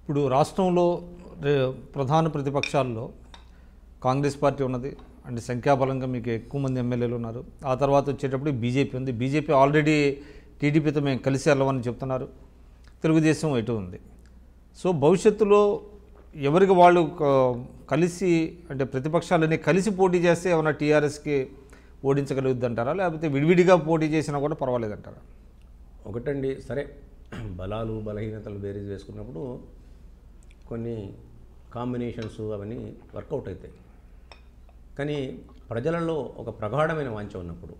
ఇప్పుడు రాష్ట్రంలో ప్రధాన ప్రతిపక్షాల్లో కాంగ్రెస్ పార్టీ ఉన్నది, అంటే సంఖ్యాబలంగా మీకు ఎక్కువ మంది ఎమ్మెల్యేలు ఉన్నారు. ఆ తర్వాత వచ్చేటప్పుడు బీజేపీ ఉంది. బీజేపీ ఆల్రెడీ టీడీపీతో మేము కలిసి వెళ్ళమని చెప్తున్నారు. తెలుగుదేశం ఎటు ఉంది. సో భవిష్యత్తులో ఎవరికి వాళ్ళు కలిసి, అంటే ప్రతిపక్షాలన్నీ కలిసి పోటీ చేస్తే ఏమైనా టీఆర్ఎస్కి ఓడించగలుగుద్ది అంటారా, లేకపోతే విడివిడిగా పోటీ చేసినా కూడా పర్వాలేదంటారా? ఒకటండి, సరే బలాలు బలహీనతలు బేరీజ్ వేసుకున్నప్పుడు కొన్ని కాంబినేషన్స్ అవన్నీ వర్కౌట్ అవుతాయి. కానీ ప్రజలలో ఒక ప్రగాఢమైన వాంఛ ఉన్నప్పుడు,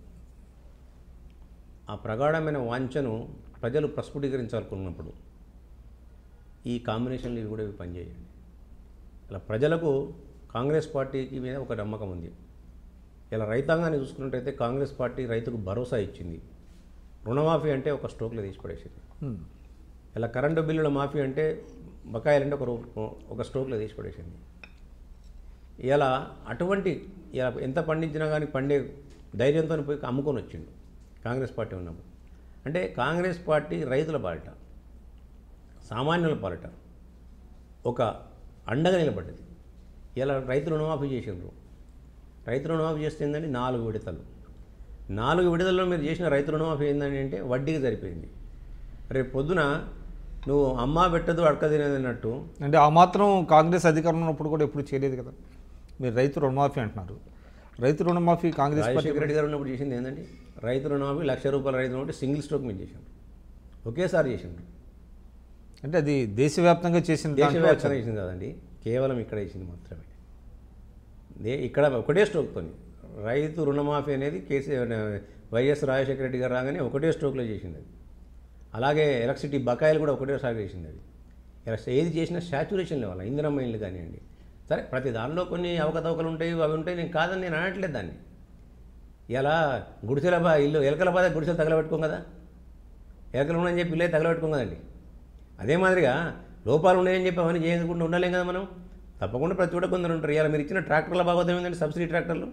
ఆ ప్రగాఢమైన వాంఛను ప్రజలు ప్రస్ఫుటీకరించాలనుకున్నప్పుడు ఈ కాంబినేషన్లు ఇవి కూడా ఇవి పనిచేయండి. ఇలా ప్రజలకు కాంగ్రెస్ పార్టీకి మీద ఒక నమ్మకం ఉంది. ఇలా రైతాంగాన్ని చూసుకున్నట్టయితే కాంగ్రెస్ పార్టీ రైతుకు భరోసా ఇచ్చింది. రుణమాఫీ అంటే ఒక స్ట్రోక్లో తీసి పడేసింది. ఇలా కరెంటు బిల్లుల మాఫీ అంటే బకాయిలంటే ఒక స్ట్రోక్లో తీసి పడేసింది. ఇలా అటువంటి ఇలా ఎంత పండించినా కానీ పండే ధైర్యంతో పోయి అమ్ముకొని వచ్చిండు కాంగ్రెస్ పార్టీ ఉన్నప్పుడు. అంటే కాంగ్రెస్ పార్టీ రైతుల పాలిట, సామాన్యుల పాలిట ఒక అండగా నిలబడ్డది. ఇలా రైతు రుణమాఫీ చేసిండ్రు. రైతు రుణమాఫీ చేస్తే ఏంటంటే 4 విడతలు. 4 విడతల్లో మీరు చేసిన రైతు రుణమాఫీ ఏంటంటే అంటే వడ్డీకి సరిపోయింది. రేపు పొద్దున నువ్వు అమ్మ పెట్టదు అడక తినేది అన్నట్టు. అంటే ఆ మాత్రం కాంగ్రెస్ అధికారంలో ఉన్నప్పుడు కూడా ఎప్పుడు చేయలేదు కదా. మీరు రైతు రుణమాఫీ అంటున్నారు. రైతు రుణమాఫీ కాంగ్రెస్ రాజశేఖర రెడ్డి గారు ఉన్నప్పుడు చేసింది ఏంటంటే రైతు రుణమాఫీ ₹1,00,000 రైతు రుణమాఫీ సింగిల్ స్ట్రోక్ మీద చేసిండ్రు, ఒకేసారి చేసిండ్రు. అంటే అది దేశవ్యాప్తంగా చేసింది, దేశవ్యాప్తంగా చేసింది కాదండి, కేవలం ఇక్కడ చేసింది మాత్రమే. ఇక్కడ ఒకటే స్ట్రోక్తో రైతు రుణమాఫీ అనేది వైఎస్ రాజశేఖర రెడ్డి గారు రాగానే ఒకటే స్ట్రోక్లో చేసింది అది. అలాగే ఎలక్ట్రిసిటీ బకాయిలు కూడా ఒకటేసారి చేసింది అది. ఇలా ఏది చేసినా శాచ్యురేషన్ లెవెల్, ఇంధనం ఇల్లు కానివ్వండి. సరే ప్రతి దానిలో కొన్ని అవకతవకలు ఉంటాయి, అవి ఉంటాయి, నేను కాదని నేను అనట్లేదు దాన్ని. ఇలా గుడిసెల ఇల్లు ఎలకల బాధ గుడిసెలు తగలబెట్టుకోం కదా, ఎలకలు ఉన్నాయని చెప్పి ఇల్లే తగలబెట్టుకోం కదండి. అదే మాదిరిగా లోపాలు ఉన్నాయని చెప్పి అవన్నీ చేయకుండా ఉండలేం కదా మనం. తప్పకుండా ప్రతి చోట కొందరు ఉంటారు. ఇలా మీరు ఇచ్చిన ట్రాక్టర్ల బాగోతం ఏంటంటే సబ్సిడీ ట్రాక్టర్లు,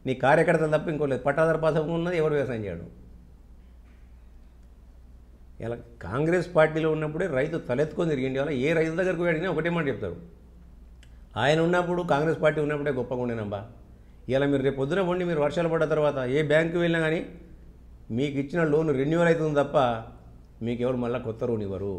నీ కారు ఎక్కడ తప్ప ఇంకోలేదు, పట్టాదారు పాసం ఉన్నది, ఎవరు వ్యవసాయం చేయడం. ఇలా కాంగ్రెస్ పార్టీలో ఉన్నప్పుడే రైతు తలెత్తుకొని తిరిగింది. వల్ల ఏ రైతు దగ్గరకు అడిగినా ఒకటే మాట చెప్తారు, ఆయన ఉన్నప్పుడు కాంగ్రెస్ పార్టీ ఉన్నప్పుడే గొప్పగా ఉండేనబ్బా. ఇలా మీరు రేపు పొద్దున ఉండి మీరు వర్షాలు పడ్డ తర్వాత ఏ బ్యాంకు వెళ్ళినా కానీ మీకు ఇచ్చిన లోన్ రెన్యువల్ అవుతుంది తప్ప మీకు ఎవరు మళ్ళీ కొత్త లోన్ ఇవ్వరు.